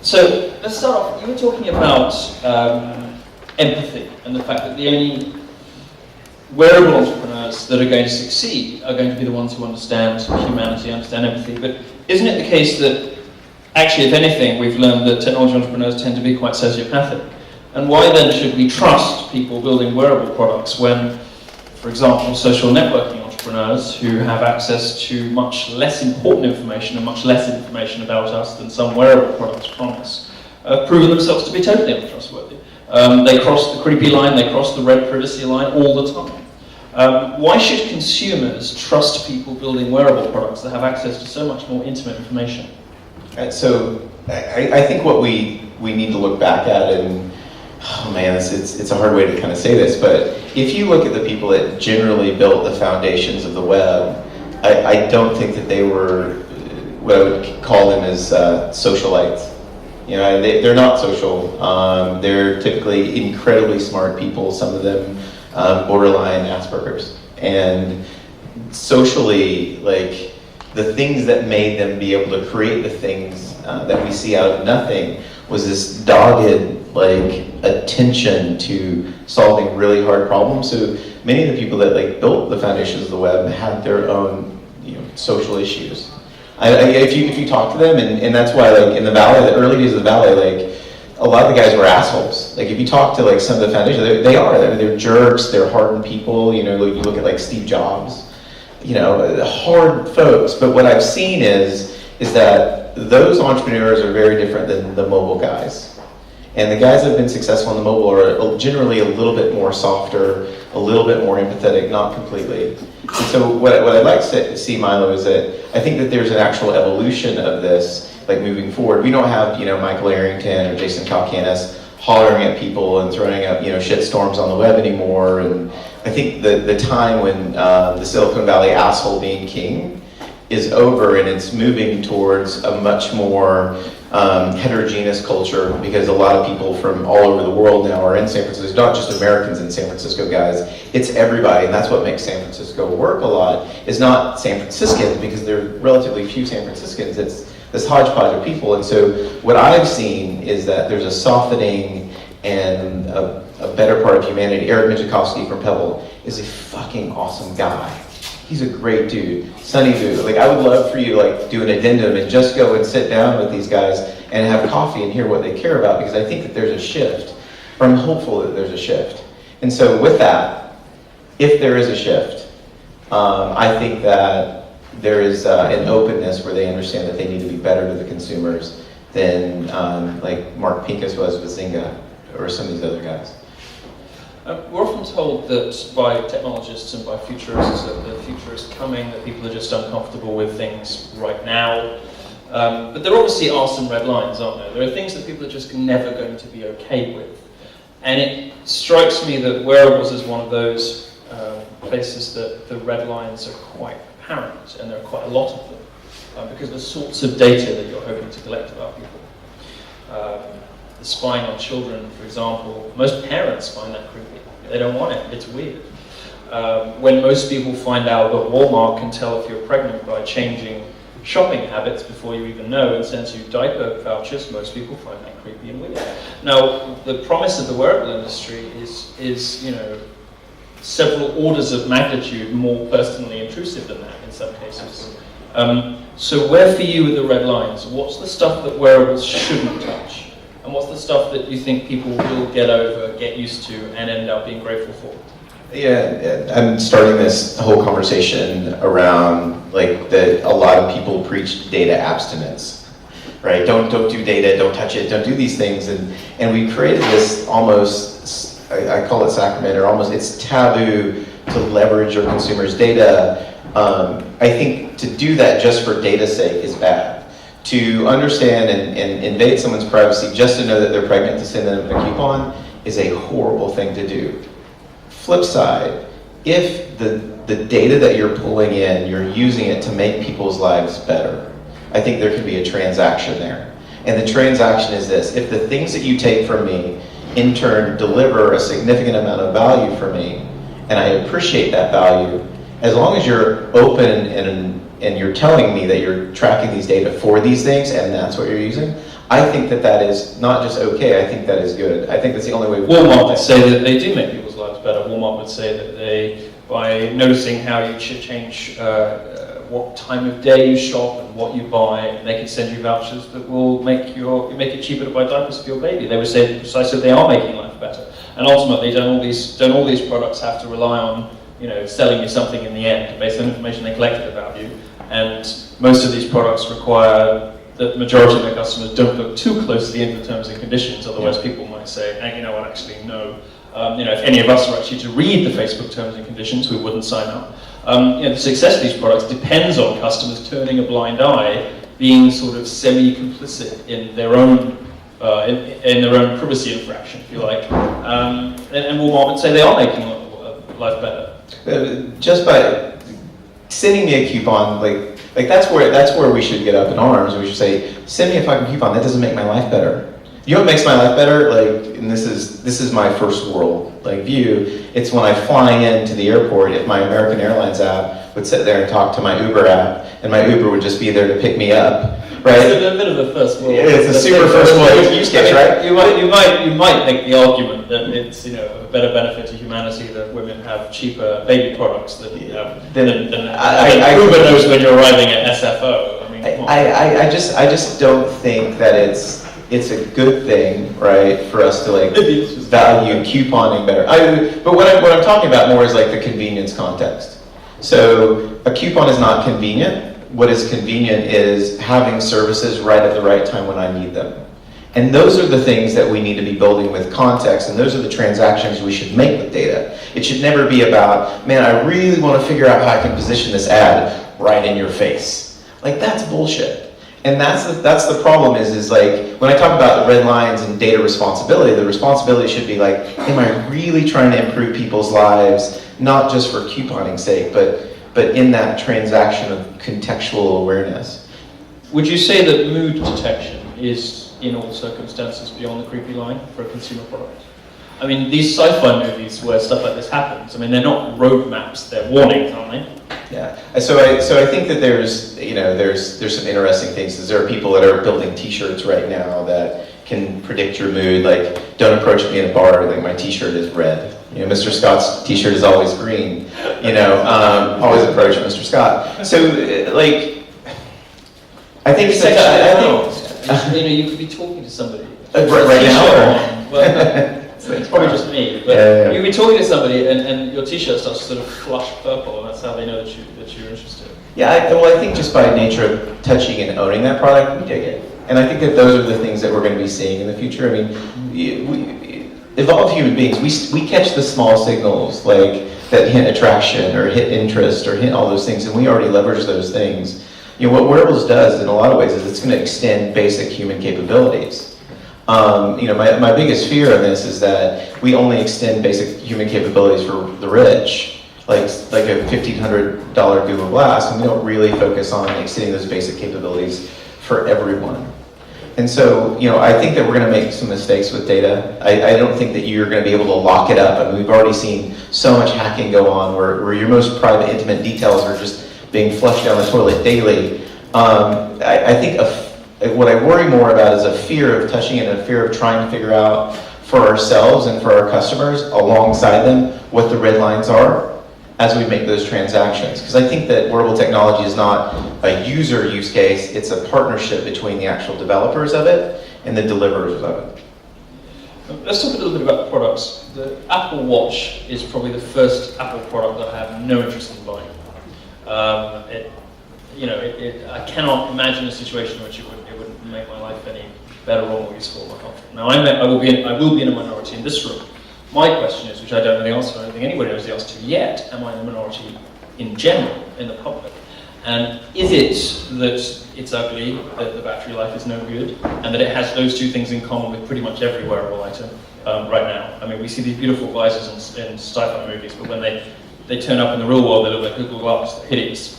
So let's start off. You were talking about empathy and the fact that the only wearable entrepreneurs that are going to succeed are going to be the ones who understand humanity, understand empathy. But isn't it the case that actually, if anything, we've learned that technology entrepreneurs tend to be quite sociopathic? And why then should we trust people building wearable products when, for example, social networking entrepreneurs who have access to much less important information and much less information about us than some wearable products promise, have proven themselves to be totally untrustworthy? They cross the creepy line, they cross the red privacy line all the time. Why should consumers trust people building wearable products that have access to so much more intimate information? So I think what we need to look back at, and oh man, it's a hard way to kind of say this, but if you look at the people that generally built the foundations of the web, I don't think that they were what I would call them as socialites. You know, they're not social. They're typically incredibly smart people, some of them borderline Asperger's. And socially, like, the things that made them be able to create the things that we see out of nothing was this dogged, like, attention to solving really hard problems. So many of the people that like built the foundations of the web had their own, social issues. If you talk to them, and that's why, like, in the Valley, the early days of the Valley, like, a lot of the guys were assholes. Like, if you talk to like some of the foundations, they're jerks, they're hardened people. You look at like Steve Jobs, hard folks. But what I've seen is that those entrepreneurs are very different than the mobile guys. And the guys that have been successful in the mobile are generally a little bit more softer, a little bit more empathetic, not completely. And so what I'd like to see, Milo, is that I think that there's an actual evolution of this, like, moving forward. We don't have, Michael Arrington or Jason Calacanis hollering at people and throwing up, shit storms on the web anymore. And I think the time when the Silicon Valley asshole being king is over, and it's moving towards a much more heterogeneous culture, because a lot of people from all over the world now are in San Francisco. It's not just Americans in San Francisco, guys. It's everybody, and that's what makes San Francisco work a lot. It's not San Franciscans, because there are relatively few San Franciscans. It's this hodgepodge of people. And so what I've seen is that there's a softening and a better part of humanity. Eric Michikowski from Pebble is a fucking awesome guy. He's a great dude, sunny dude. Like, I would love for you to, like, do an addendum and just go and sit down with these guys and have coffee and hear what they care about, because I think that there's a shift, or I'm hopeful that there's a shift. And so with that, if there is a shift, I think that there is an openness where they understand that they need to be better to the consumers than like Mark Pincus was with Zynga or some of these other guys. We're often told that by technologists and by futurists that the future is coming, that people are just uncomfortable with things right now. But there obviously are some red lines, aren't there? There are things that people are just never going to be okay with. And it strikes me that wearables is one of those places that the red lines are quite apparent, and there are quite a lot of them, because of the sorts of data that you're hoping to collect about people. The spying on children, for example, most parents find that creepy. They don't want it, it's weird. When most people find out that Walmart can tell if you're pregnant by changing shopping habits before you even know and sends you diaper vouchers, most people find that creepy and weird. Now, the promise of the wearable industry is several orders of magnitude more personally intrusive than that in some cases. So where for you are the red lines? What's the stuff that wearables shouldn't touch? And what's the stuff that you think people will get over, get used to, and end up being grateful for? Yeah, I'm starting this whole conversation around, like, that a lot of people preach data abstinence, right? Don't do data, don't touch it, don't do these things. And we created this almost, I call it sacrament, or almost, it's taboo to leverage your consumers' data. I think to do that just for data's sake is bad. To understand and invade someone's privacy just to know that they're pregnant to send them a coupon is a horrible thing to do. Flip side, if the data that you're pulling in, you're using it to make people's lives better, I think there could be a transaction there. And the transaction is this: if the things that you take from me in turn deliver a significant amount of value for me, and I appreciate that value, as long as you're open and and you're telling me that you're tracking these data for these things, and that's what you're using, I think that that is not just okay, I think that is good. I think that's the only way. Walmart would say that they do make people's lives better. Walmart would say that they, by noticing how you should change what time of day you shop and what you buy, they can send you vouchers that will make it cheaper to buy diapers for your baby. They would say that precisely they are making life better. And ultimately, don't all these products have to rely on, selling you something in the end based on information they collected about you? And most of these products require that the majority of their customers don't look too closely into the terms and conditions, otherwise people might say, hey, you know what, actually, no. If any of us were actually to read the Facebook terms and conditions, we wouldn't sign up. The success of these products depends on customers turning a blind eye, being sort of semi-complicit in their own privacy infraction, if you like. And Walmart would say they are making life better. Just by sending me a coupon, like that's where we should get up in arms. We should say, send me a fucking coupon. That doesn't make my life better. You know what makes my life better? And this is my first world view. It's when I fly into the airport. If my American Airlines app would sit there and talk to my Uber app, and my Uber would just be there to pick me up, right? It's a bit of a first world. It's a super first world use case, right? You might make the argument that it's a better benefit to humanity that women have cheaper baby products than Uber knows when you're arriving at SFO. I mean, I just don't think that it's a good thing, right, for us to value couponing better. But what I'm talking about more is the convenience context. So a coupon is not convenient. What is convenient is having services right at the right time when I need them. And those are the things that we need to be building with context, and those are the transactions we should make with data. It should never be about, man, I really want to figure out how I can position this ad right in your face. That's bullshit. And that's the problem is when I talk about the red lines and data responsibility, the responsibility should be am I really trying to improve people's lives, not just for couponing's sake, but in that transaction of contextual awareness. Would you say that mood detection is, in all circumstances, beyond the creepy line for a consumer product? I mean, these sci-fi movies where stuff like this happens, they're not roadmaps, they're warnings, aren't they? Yeah. So I think that there's some interesting things. There are people that are building T-shirts right now that can predict your mood. Don't approach me in a bar. My T-shirt is red. Mr. Scott's T-shirt is always green. Always approach Mr. Scott. So I think you could be talking to somebody right now. Well, it's probably just me, but you'd be talking to somebody and your T-shirt starts to sort of flush purple, and that's how they know that you're interested. Yeah, I think just by nature of touching and owning that product, we dig it. And I think that those are the things that we're going to be seeing in the future. I mean, we evolved human beings, we catch the small signals that hint attraction or hint interest or hint all those things, and we already leverage those things. What wearables does in a lot of ways is it's going to extend basic human capabilities. My biggest fear in this is that we only extend basic human capabilities for the rich, like a $1,500 Google Glass, and we don't really focus on extending those basic capabilities for everyone. And so, I think that we're going to make some mistakes with data. I don't think that you're going to be able to lock it up. I mean, we've already seen so much hacking go on where your most private, intimate details are just being flushed down the toilet daily. I think what I worry more about is a fear of touching it and a fear of trying to figure out for ourselves and for our customers alongside them what the red lines are as we make those transactions. Because I think that wearable technology is not a user use case, it's a partnership between the actual developers of it and the deliverers of it. Let's talk a little bit about the products. The Apple Watch is probably the first Apple product that I have no interest in buying. I cannot imagine a situation in which it would make my life any better or more useful or comfortable. Now, I will be in a minority in this room. My question is, which I don't know the answer to, I don't think anybody knows the answer to yet, am I in a minority in general, in the public? And is it that it's ugly, that the battery life is no good, and that it has those two things in common with pretty much every wearable item right now? I mean, we see these beautiful visors in sci-fi movies, but when they turn up in the real world, they look like Google Glass, they're hideous.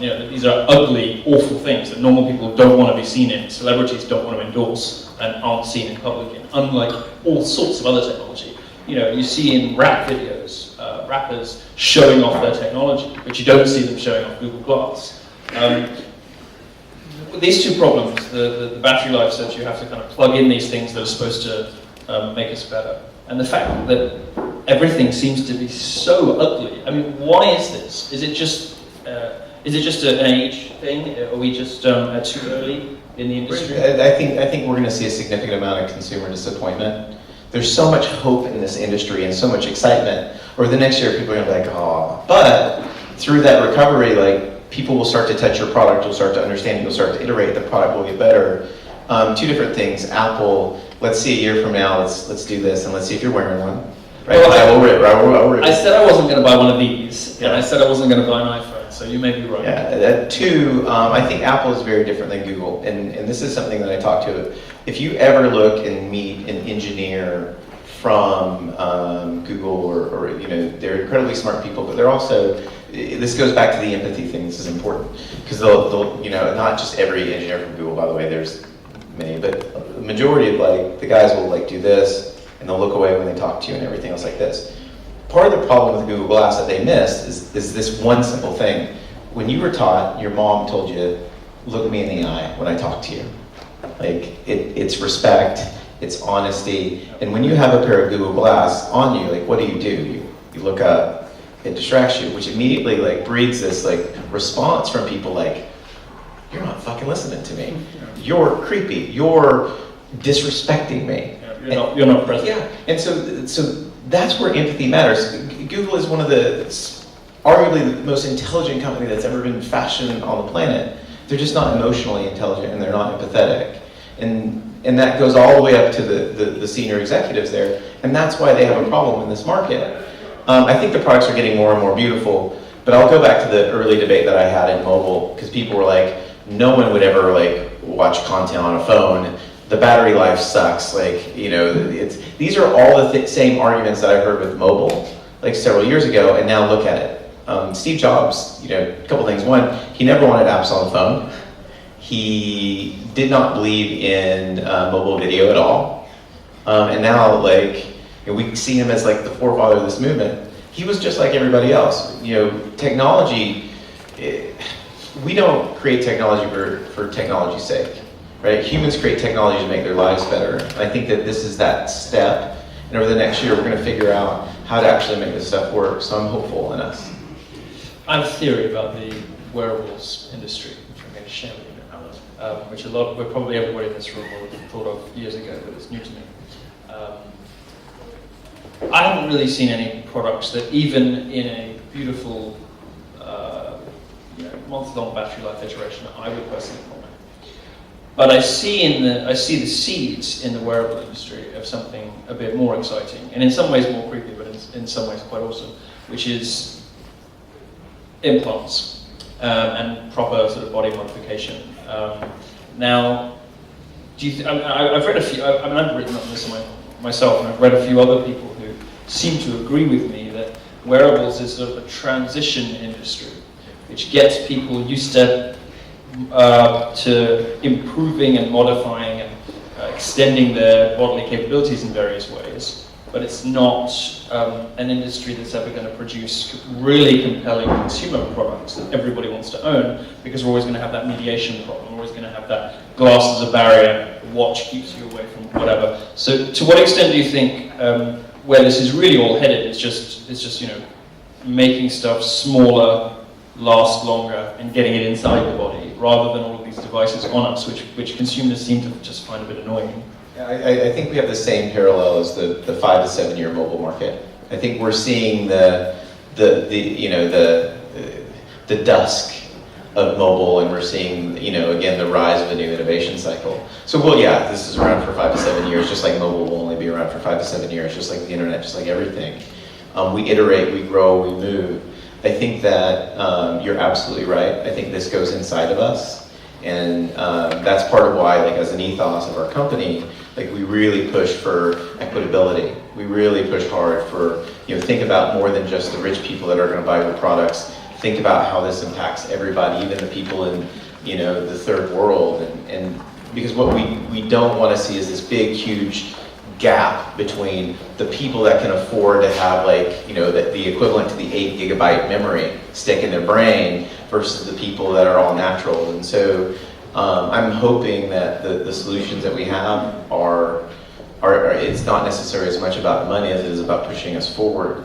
These are ugly, awful things that normal people don't want to be seen in, celebrities don't want to endorse, and aren't seen in public in, unlike all sorts of other technology. You see in rap videos, rappers showing off their technology, but you don't see them showing off Google Glass. These two problems, the battery life says you have to kind of plug in these things that are supposed to make us better, and the fact that everything seems to be so ugly. I mean, why is this? Is it just an age thing? Are we just too early in the industry? I think we're going to see a significant amount of consumer disappointment. There's so much hope in this industry and so much excitement. Or the next year, people are going to be like, oh. But through that recovery, like, people will start to touch your product, you'll start to understand it, you'll start to iterate, the product will get better. Two different things. Apple, let's see a year from now, let's do this, and let's see if you're wearing one. Right? Well, I said I wasn't going to buy one of these, and I said I wasn't going to buy an iPhone, so you may be right. Yeah. Two, I think Apple is very different than Google, and this is something that I talk to. If you ever look and meet an engineer from Google, or they're incredibly smart people, but they're also, this goes back to the empathy thing. This is important because they'll not just every engineer from Google, by the way, there's many, but the majority of the guys will do this and they'll look away when they talk to you and everything else like this. Part of the problem with Google Glass that they missed is this one simple thing. When you were taught, your mom told you, look me in the eye when I talk to you. It's respect, it's honesty, and when you have a pair of Google Glass on you, what do? You look up, it distracts you, which immediately breeds this response from people you're not fucking listening to me. You're creepy. You're disrespecting me. Yeah, you're not present. Yeah, and so that's where empathy matters. Google is one of arguably the most intelligent company that's ever been fashioned on the planet. They're just not emotionally intelligent and they're not empathetic. And that goes all the way up to the senior executives there, and that's why they have a problem in this market. I think the products are getting more and more beautiful, but I'll go back to the early debate that I had in mobile, because people were like, no one would ever watch content on a phone. The battery life sucks. These are all the same arguments that I heard with mobile several years ago, and now look at it. Steve Jobs, a couple things. One, he never wanted apps on the phone. He did not believe in mobile video at all. And now, we see him as the forefather of this movement. He was just like everybody else. Technology, we don't create technology for technology's sake, right? Humans create technology to make their lives better. I think that this is that step. And over the next year, we're going to figure out how to actually make this stuff work. So I'm hopeful in us. I have a theory about the wearables industry, which I'm going to share with you now, which probably everybody in this room will have thought of years ago, but it's new to me. I haven't really seen any products that, even in a beautiful month-long battery life iteration, I would personally comment. But I see the seeds in the wearable industry of something a bit more exciting, and in some ways more creepy, but in some ways quite awesome, which is implants and proper sort of body modification. Now, I've read a few. I've written on this myself, and I've read a few other people who seem to agree with me that wearables is sort of a transition industry, which gets people used to improving and modifying and extending their bodily capabilities in various ways. But it's not an industry that's ever going to produce really compelling consumer products that everybody wants to own, because we're always going to have that mediation problem. We're always going to have that glass as a barrier, watch keeps you away from whatever. So to what extent do you think where this is really all headed is just making stuff smaller, last longer, and getting it inside the body, rather than all of these devices on us, which consumers seem to just find a bit annoying? I think we have the same parallel as the 5 to 7 year mobile market. I think we're seeing the dusk of mobile, and we're seing again the rise of a new innovation cycle. So this is around for 5 to 7 years, just like mobile will only be around for 5 to 7 years, just like the internet, just like everything. We iterate, we grow, we move. I think that you're absolutely right. I think this goes inside of us, and that's part of why, as an ethos of our company, we really push for equitability. We really push hard for, think about more than just the rich people that are going to buy your products. Think about how this impacts everybody, even the people in, the third world. And because what we don't want to see is this big, huge gap between the people that can afford to have like, you know, the equivalent to the 8 gigabyte memory stick in their brain versus the people that are all natural. And so I'm hoping that the solutions that we have are it's not necessarily as much about money as it is about pushing us forward.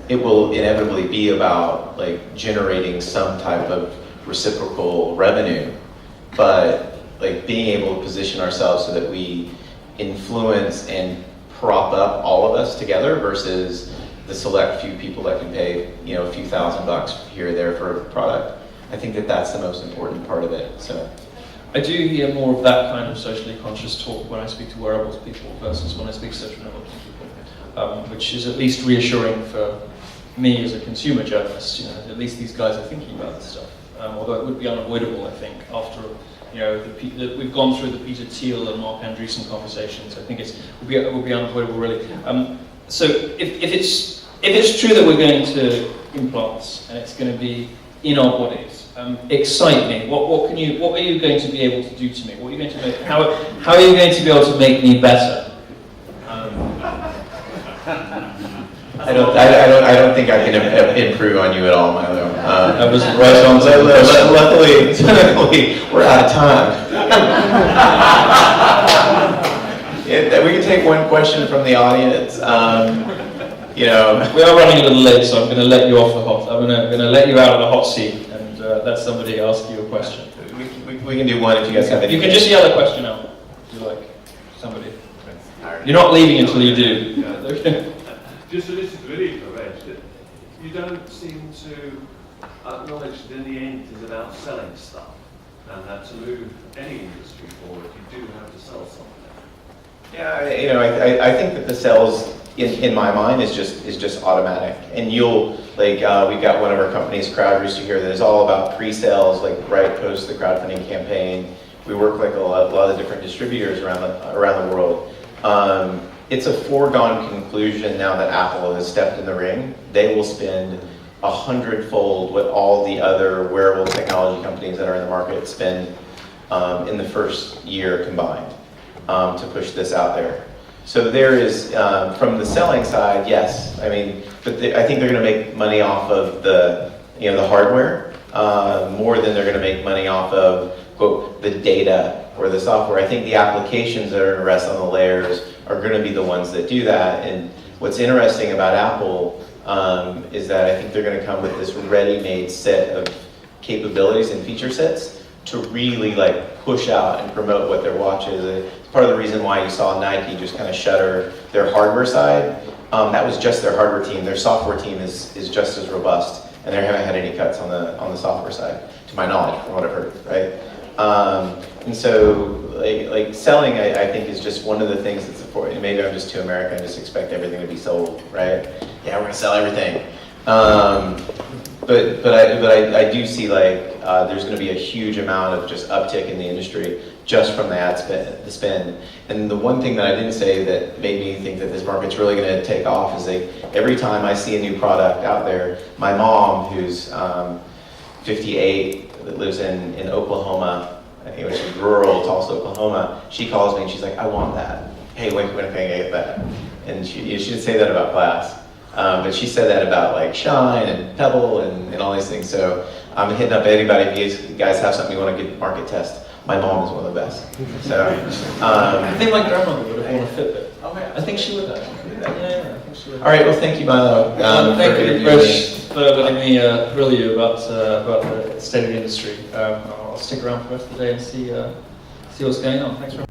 It will inevitably be about like generating some type of reciprocal revenue, but like being able to position ourselves so that we influence and prop up all of us together versus the select few people that can pay, you know, a few $1,000s here or there for a product. I think that that's the most important part of it. So I do hear more of that kind of socially conscious talk when I speak to wearables people versus when I speak to social networking people, which is at least reassuring for me as a consumer journalist. You know, at least these guys are thinking about this stuff. Although it would be unavoidable, I think, after, you know, we've gone through the Peter Thiel and Mark Andreessen conversations. I think it would be unavoidable, really. So if it's true that we're going to implants and it's going to be in our bodies, excite me. What are you going to be able to do to me? What are you going to make? How are you going to be able to make me better? I don't think I can improve on you at all, Milo. That was right on. Luckily, we're out of time. We can take one question from the audience. You know, we are running a little late, so I'm going to let you off the hot. I'm going to let you out of the hot seat and let somebody ask you a question. We can do one if you guys have any. You can just yell a question out if you like. Somebody. You're not leaving until you do. Just so this is really correct, you don't seem to acknowledge that in the end it's about selling stuff, and that to move any industry forward, you do have to sell something. Yeah, you know, I think that the sales in my mind is just automatic, and you'll like we've got one of our companies, CrowdRooster here, that is all about pre-sales, like right post the crowdfunding campaign. We work like a lot of different distributors around the world. It's a foregone conclusion now that Apple has stepped in the ring. They will spend 100-fold what all the other wearable technology companies that are in the market spend in the first year combined to push this out there. So there is, from the selling side, yes. I mean, but I think they're going to make money off of the hardware more than they're going to make money off of, quote, the data or the software. I think the applications that are going to rest on the layers are going to be the ones that do that. And what's interesting about Apple is that I think they're going to come with this ready-made set of capabilities and feature sets to really like push out and promote what their watch is. It's part of the reason why you saw Nike just kind of shutter their hardware side. That was just their hardware team. Their software team is just as robust, and they haven't had any cuts on the software side, to my knowledge, from what I've heard, right? And so, like selling, I think is just one of the things that's important. Maybe I'm just too American and just expect everything to be sold, right? Yeah, we're gonna sell everything. But I do see like there's going to be a huge amount of just uptick in the industry just from the ad spend. And the one thing that I didn't say that made me think that this market's really going to take off is like every time I see a new product out there, my mom, who's 58, that lives in Oklahoma, I think which is rural Tulsa, Oklahoma, she calls me and she's like, I want that. Hey, when can I get that? And she didn't say that about Glass. But she said that about like Shine and Pebble and all these things. So I'm hitting up anybody if you guys have something you want to get market test. My mom is one of the best. So I think my grandmother would have worn a Fitbit. Oh yeah, I think she would have. Yeah, I think she would have. All right, well, thank you, Milo. Thank you, Rich, for letting me grill you about the state of the industry. I'll stick around for the rest of the day and see what's going on. Thanks very much.